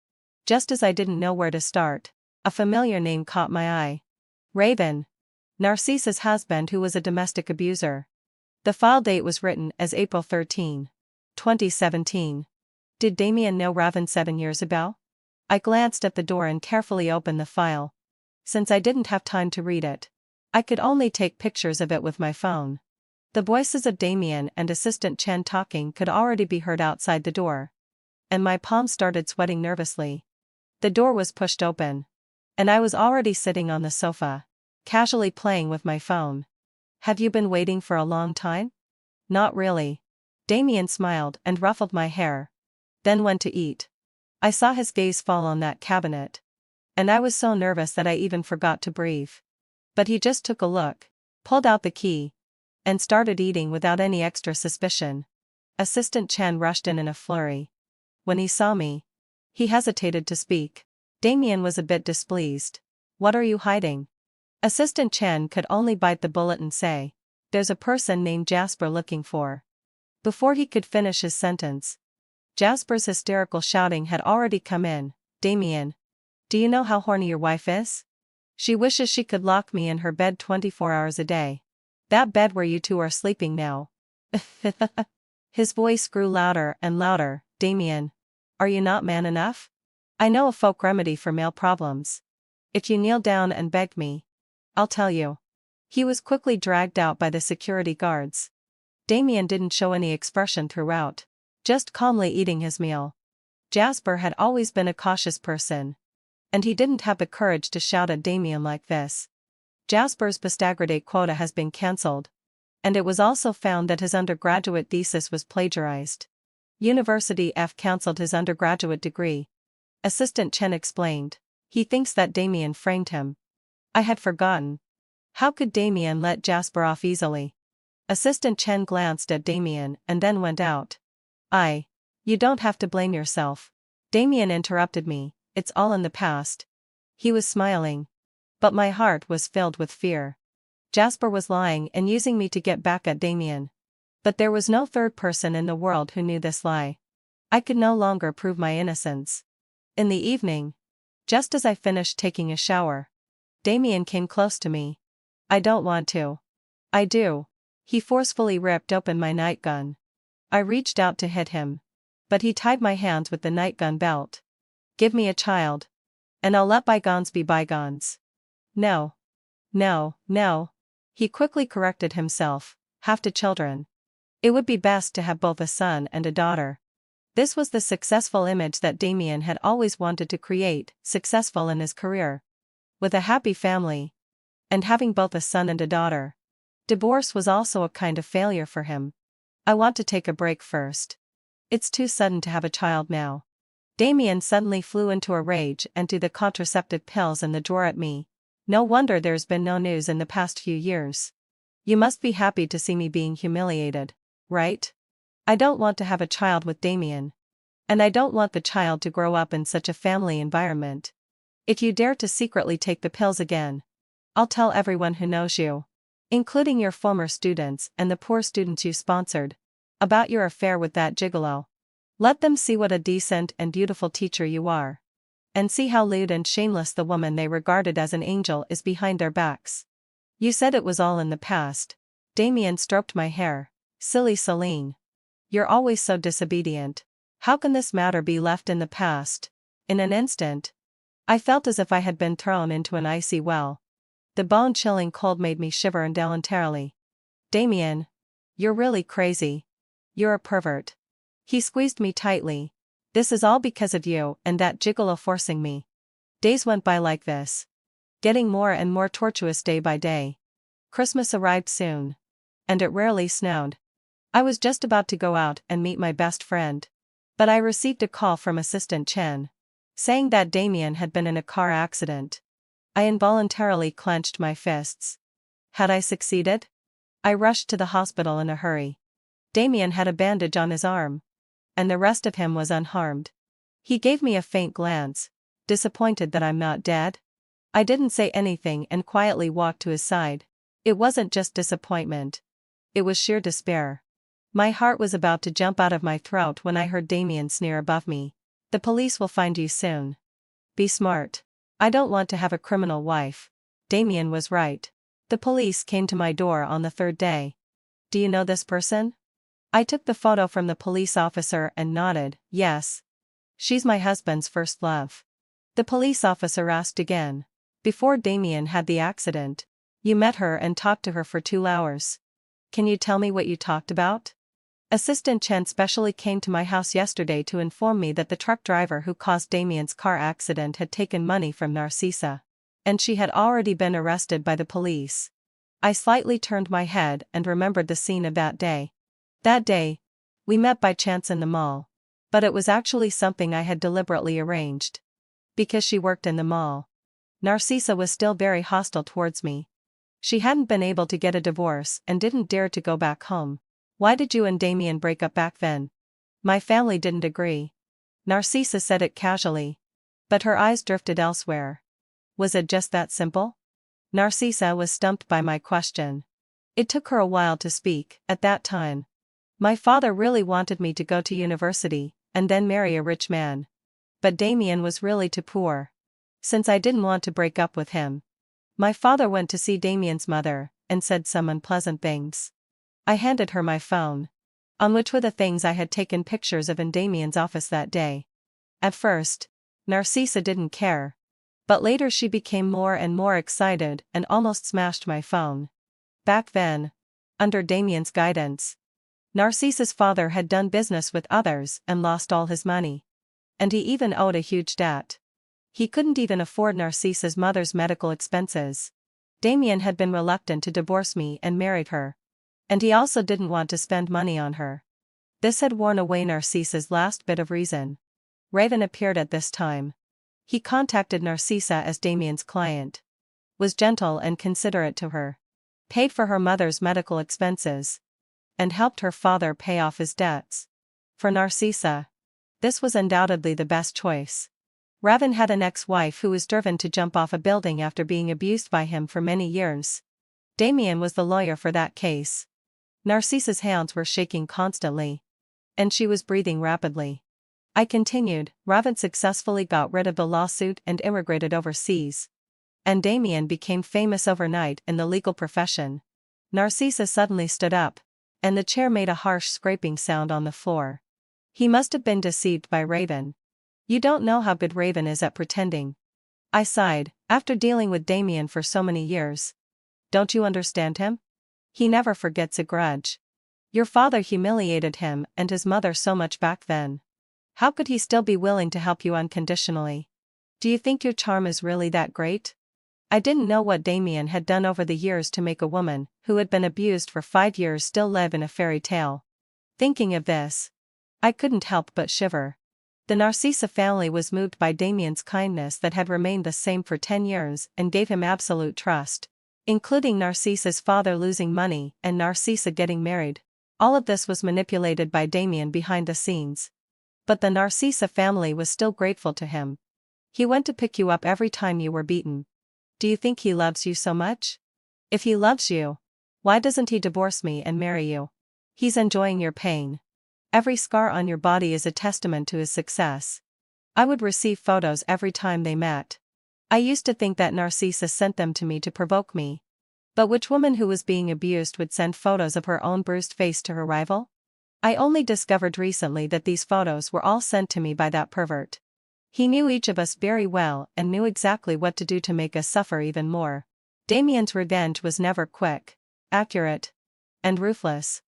Just as I didn't know where to start, a familiar name caught my eye. Raven. Narcissa's husband, who was a domestic abuser. The file date was written as April 13, 2017. Did Damien know Raven 7 years ago? I glanced at the door and carefully opened the file. Since I didn't have time to read it, I could only take pictures of it with my phone. The voices of Damien and Assistant Chen talking could already be heard outside the door. And my palms started sweating nervously. The door was pushed open. And I was already sitting on the sofa, casually playing with my phone. Have you been waiting for a long time? Not really. Damien smiled and ruffled my hair. Then went to eat. I saw his gaze fall on that cabinet. And I was so nervous that I even forgot to breathe. But he just took a look, pulled out the key, and started eating without any extra suspicion. Assistant Chen rushed in a flurry. When he saw me, he hesitated to speak. Damien was a bit displeased. What are you hiding? Assistant Chen could only bite the bullet and say, there's a person named Jasper looking for. Before he could finish his sentence, Jasper's hysterical shouting had already come in. Damien, do you know how horny your wife is? She wishes she could lock me in her bed 24 hours a day. That bed where you two are sleeping now. His voice grew louder and louder. Damien, are you not man enough? I know a folk remedy for male problems. If you kneel down and beg me, I'll tell you. He was quickly dragged out by the security guards. Damien didn't show any expression throughout, just calmly eating his meal. Jasper had always been a cautious person. And he didn't have the courage to shout at Damien like this. Jasper's postgraduate quota has been cancelled. And it was also found that his undergraduate thesis was plagiarized. University F cancelled his undergraduate degree. Assistant Chen explained. He thinks that Damien framed him. I had forgotten. How could Damien let Jasper off easily? Assistant Chen glanced at Damien and then went out. You don't have to blame yourself. Damien interrupted me. It's all in the past. He was smiling. But my heart was filled with fear. Jasper was lying and using me to get back at Damien. But there was no third person in the world who knew this lie. I could no longer prove my innocence. In the evening, just as I finished taking a shower, Damien came close to me. I don't want to. I do. He forcefully ripped open my nightgun. I reached out to hit him. But he tied my hands with the nightgun belt. Give me a child. And I'll let bygones be bygones. No. No, no. He quickly corrected himself. Have to children. It would be best to have both a son and a daughter. This was the successful image that Damien had always wanted to create, successful in his career. With a happy family. And having both a son and a daughter. Divorce was also a kind of failure for him. I want to take a break first. It's too sudden to have a child now. Damien suddenly flew into a rage and threw the contraceptive pills in the drawer at me. No wonder there's been no news in the past few years. You must be happy to see me being humiliated, right? I don't want to have a child with Damien. And I don't want the child to grow up in such a family environment. If you dare to secretly take the pills again, I'll tell everyone who knows you, including your former students and the poor students you sponsored, about your affair with that gigolo. Let them see what a decent and beautiful teacher you are. And see how lewd and shameless the woman they regarded as an angel is behind their backs. You said it was all in the past. Damien stroked my hair. Silly Selene. You're always so disobedient. How can this matter be left in the past? In an instant, I felt as if I had been thrown into an icy well. The bone-chilling cold made me shiver involuntarily. Damien. You're really crazy. You're a pervert. He squeezed me tightly. This is all because of you and that gigolo forcing me. Days went by like this. Getting more and more tortuous day by day. Christmas arrived soon. And it rarely snowed. I was just about to go out and meet my best friend. But I received a call from Assistant Chen, saying that Damien had been in a car accident. I involuntarily clenched my fists. Had I succeeded? I rushed to the hospital in a hurry. Damien had a bandage on his arm. And the rest of him was unharmed. He gave me a faint glance, disappointed that I'm not dead. I didn't say anything and quietly walked to his side. It wasn't just disappointment. It was sheer despair. My heart was about to jump out of my throat when I heard Damien sneer above me. The police will find you soon. Be smart. I don't want to have a criminal wife. Damien was right. The police came to my door on the third day. Do you know this person? I took the photo from the police officer and nodded, yes. She's my husband's first love. The police officer asked again. Before Damien had the accident, you met her and talked to her for 2 hours. Can you tell me what you talked about? Assistant Chen specially came to my house yesterday to inform me that the truck driver who caused Damien's car accident had taken money from Narcissa. And she had already been arrested by the police. I slightly turned my head and remembered the scene of that day. That day, we met by chance in the mall. But it was actually something I had deliberately arranged. Because she worked in the mall. Narcissa was still very hostile towards me. She hadn't been able to get a divorce and didn't dare to go back home. Why did you and Damien break up back then? My family didn't agree. Narcissa said it casually. But her eyes drifted elsewhere. Was it just that simple? Narcissa was stumped by my question. It took her a while to speak. At that time, my father really wanted me to go to university, and then marry a rich man. But Damien was really too poor. Since I didn't want to break up with him, my father went to see Damien's mother, and said some unpleasant things. I handed her my phone, on which were the things I had taken pictures of in Damien's office that day. At first, Narcissa didn't care. But later she became more and more excited and almost smashed my phone. Back then, under Damien's guidance, Narcissa's father had done business with others and lost all his money. And he even owed a huge debt. He couldn't even afford Narcissa's mother's medical expenses. Damien had been reluctant to divorce me and married her. And he also didn't want to spend money on her. This had worn away Narcissa's last bit of reason. Raven appeared at this time. He contacted Narcissa as Damien's client. Was gentle and considerate to her. Paid for her mother's medical expenses. And helped her father pay off his debts. For Narcissa, this was undoubtedly the best choice. Raven had an ex-wife who was driven to jump off a building after being abused by him for many years. Damien was the lawyer for that case. Narcissa's hands were shaking constantly. And she was breathing rapidly. I continued, Raven successfully got rid of the lawsuit and immigrated overseas. And Damien became famous overnight in the legal profession. Narcissa suddenly stood up. And the chair made a harsh scraping sound on the floor. He must have been deceived by Raven. You don't know how good Raven is at pretending. I sighed, after dealing with Damien for so many years. Don't you understand him? He never forgets a grudge. Your father humiliated him and his mother so much back then. How could he still be willing to help you unconditionally? Do you think your charm is really that great? I didn't know what Damien had done over the years to make a woman who had been abused for 5 years still live in a fairy tale. Thinking of this, I couldn't help but shiver. The Narcissa family was moved by Damien's kindness that had remained the same for 10 years and gave him absolute trust. Including Narcissa's father losing money and Narcissa getting married. All of this was manipulated by Damien behind the scenes. But the Narcissa family was still grateful to him. He went to pick you up every time you were beaten. Do you think he loves you so much? If he loves you, why doesn't he divorce me and marry you? He's enjoying your pain. Every scar on your body is a testament to his success. I would receive photos every time they met. I used to think that Narcissa sent them to me to provoke me. But which woman who was being abused would send photos of her own bruised face to her rival? I only discovered recently that these photos were all sent to me by that pervert. He knew each of us very well and knew exactly what to do to make us suffer even more. Damien's revenge was never quick, accurate, and ruthless.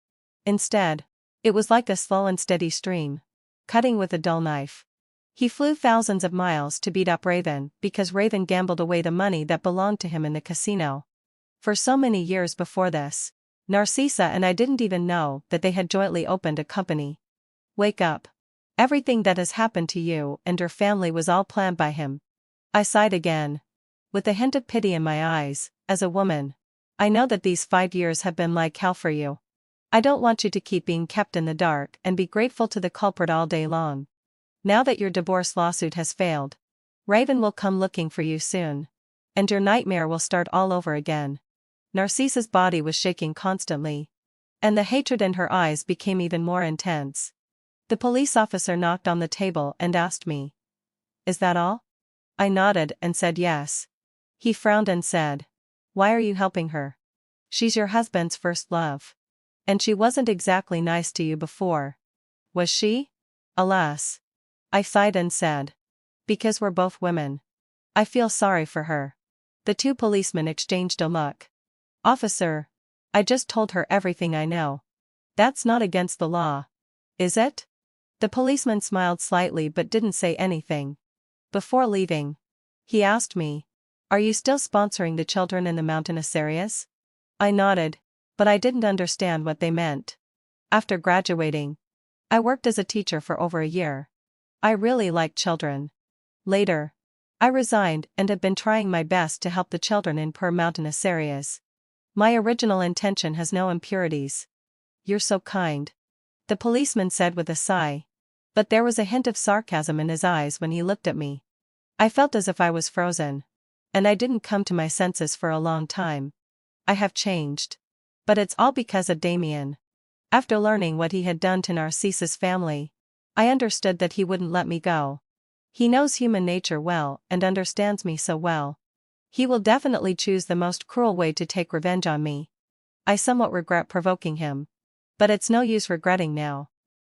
Instead, it was like a slow and steady stream, cutting with a dull knife. He flew thousands of miles to beat up Raven because Raven gambled away the money that belonged to him in the casino. For so many years before this, Narcissa and I didn't even know that they had jointly opened a company. Wake up. Everything that has happened to you and your family was all planned by him. I sighed again. With a hint of pity in my eyes, as a woman, I know that these 5 years have been like hell for you. I don't want you to keep being kept in the dark and be grateful to the culprit all day long. Now that your divorce lawsuit has failed, Raven will come looking for you soon. And your nightmare will start all over again. Narcissa's body was shaking constantly. And the hatred in her eyes became even more intense. The police officer knocked on the table and asked me, "Is that all?" I nodded and said yes. He frowned and said, "Why are you helping her? She's your husband's first love. And she wasn't exactly nice to you before. Was she?" "Alas." I sighed and said, "Because we're both women. I feel sorry for her." The two policemen exchanged a look. "Officer, I just told her everything I know. That's not against the law. Is it?" The policeman smiled slightly but didn't say anything. Before leaving, he asked me, "Are you still sponsoring the children in the mountainous areas?" I nodded, but I didn't understand what they meant. After graduating, I worked as a teacher for over a year. I really liked children. Later, I resigned and have been trying my best to help the children in poor mountainous areas. My original intention has no impurities. "You're so kind," the policeman said with a sigh. But there was a hint of sarcasm in his eyes when he looked at me. I felt as if I was frozen. And I didn't come to my senses for a long time. I have changed. But it's all because of Damien. After learning what he had done to Narcissa's family, I understood that he wouldn't let me go. He knows human nature well and understands me so well. He will definitely choose the most cruel way to take revenge on me. I somewhat regret provoking him. But it's no use regretting now.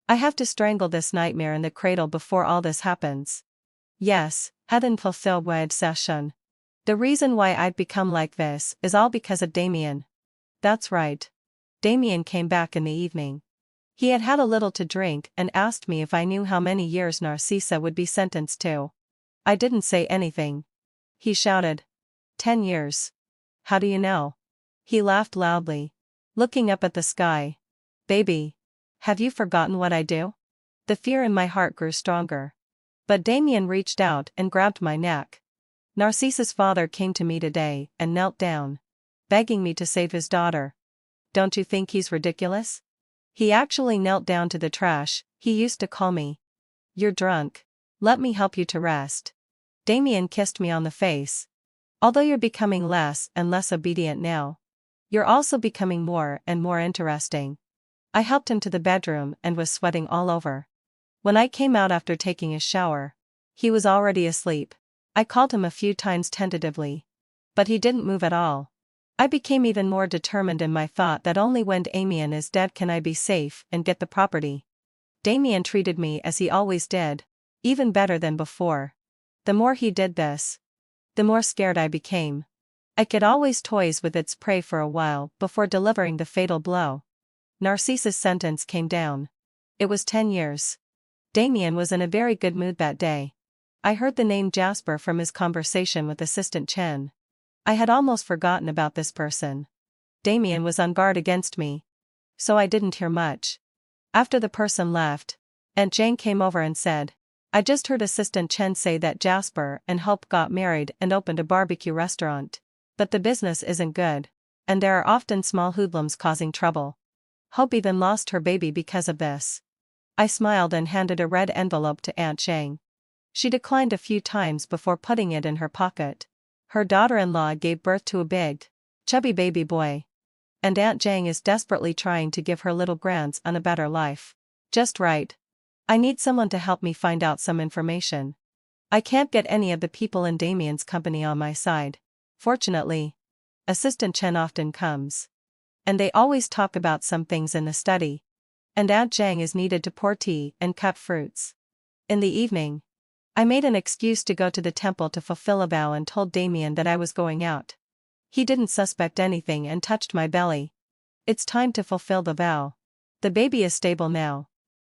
I have to strangle this nightmare in the cradle before all this happens. Yes, hadn't fulfilled my obsession. The reason why I'd become like this is all because of Damien. That's right. Damien came back in the evening. He had had a little to drink and asked me if I knew how many years Narcissa would be sentenced to. I didn't say anything. He shouted, 10 years. How do you know? He laughed loudly, looking up at the sky. Baby, have you forgotten what I do? The fear in my heart grew stronger. But Damien reached out and grabbed my neck. Narcissa's father came to me today and knelt down, begging me to save his daughter. Don't you think he's ridiculous? He actually knelt down to the trash he used to call me. You're drunk. Let me help you to rest. Damien kissed me on the face. Although you're becoming less and less obedient now, you're also becoming more and more interesting. I helped him to the bedroom and was sweating all over. When I came out after taking a shower, he was already asleep. I called him a few times tentatively. But he didn't move at all. I became even more determined in my thought that only when Damien is dead can I be safe and get the property. Damien treated me as he always did, even better than before. The more he did this, the more scared I became. I could always toys with its prey for a while before delivering the fatal blow. Narcissa's sentence came down. It was 10 years. Damien was in a very good mood that day. I heard the name Jasper from his conversation with Assistant Chen. I had almost forgotten about this person. Damien was on guard against me, so I didn't hear much. After the person left, Aunt Jane came over and said, I just heard Assistant Chen say that Jasper and Hope got married and opened a barbecue restaurant. But the business isn't good, and there are often small hoodlums causing trouble. Hope even lost her baby because of this. I smiled and handed a red envelope to Aunt Jane. She declined a few times before putting it in her pocket. Her daughter-in-law gave birth to a big, chubby baby boy. And Aunt Jane is desperately trying to give her little grandson a better life. Just right. I need someone to help me find out some information. I can't get any of the people in Damien's company on my side. Fortunately, Assistant Chen often comes. And they always talk about some things in the study. And Aunt Jane is needed to pour tea and cut fruits. In the evening, I made an excuse to go to the temple to fulfill a vow and told Damien that I was going out. He didn't suspect anything and touched my belly. It's time to fulfill the vow. The baby is stable now.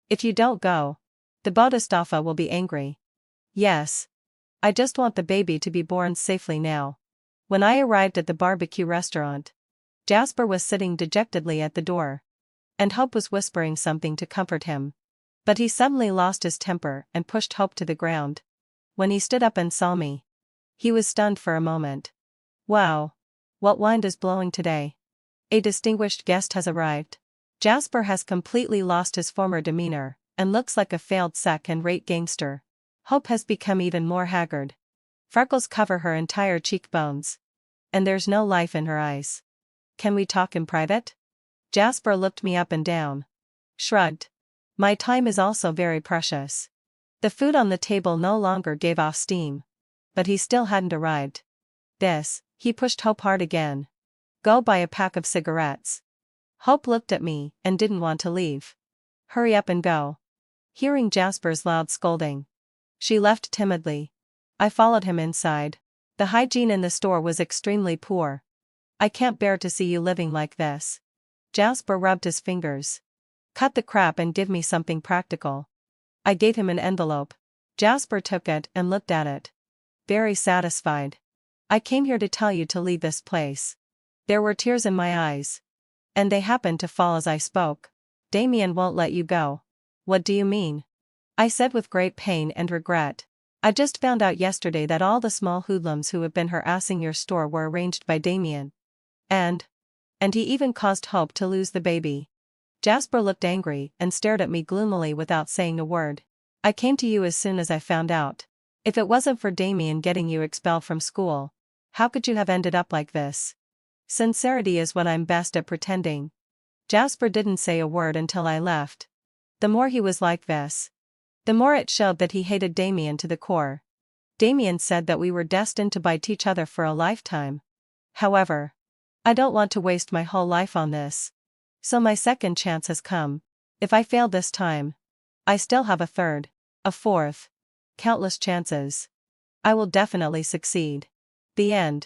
If you don't go, the Bodhisattva will be angry. Yes. I just want the baby to be born safely now. When I arrived at the barbecue restaurant, Jasper was sitting dejectedly at the door. And Hope was whispering something to comfort him. But he suddenly lost his temper and pushed Hope to the ground. When he stood up and saw me, he was stunned for a moment. Wow. What wind is blowing today? A distinguished guest has arrived. Jasper has completely lost his former demeanor, and looks like a failed second-rate gangster. Hope has become even more haggard. Freckles cover her entire cheekbones. And there's no life in her eyes. Can we talk in private? Jasper looked me up and down. Shrugged. My time is also very precious. The food on the table no longer gave off steam. But he still hadn't arrived. He pushed Hope hard again. Go buy a pack of cigarettes. Hope looked at me and didn't want to leave. Hurry up and go. Hearing Jasper's loud scolding, she left timidly. I followed him inside. The hygiene in the store was extremely poor. I can't bear to see you living like this. Jasper rubbed his fingers. Cut the crap and give me something practical. I gave him an envelope. Jasper took it and looked at it. Very satisfied. I came here to tell you to leave this place. There were tears in my eyes. And they happened to fall as I spoke. Damien won't let you go. What do you mean? I said with great pain and regret. I just found out yesterday that all the small hoodlums who have been harassing your store were arranged by Damien. And he even caused Hope to lose the baby. Jasper looked angry and stared at me gloomily without saying a word. I came to you as soon as I found out. If it wasn't for Damien getting you expelled from school, how could you have ended up like this? Sincerity is what I'm best at pretending. Jasper didn't say a word until I left. The more he was like this, the more it showed that he hated Damien to the core. Damien said that we were destined to bite each other for a lifetime. However, I don't want to waste my whole life on this. So my second chance has come. If I fail this time, I still have a third, a fourth, countless chances. I will definitely succeed. The end.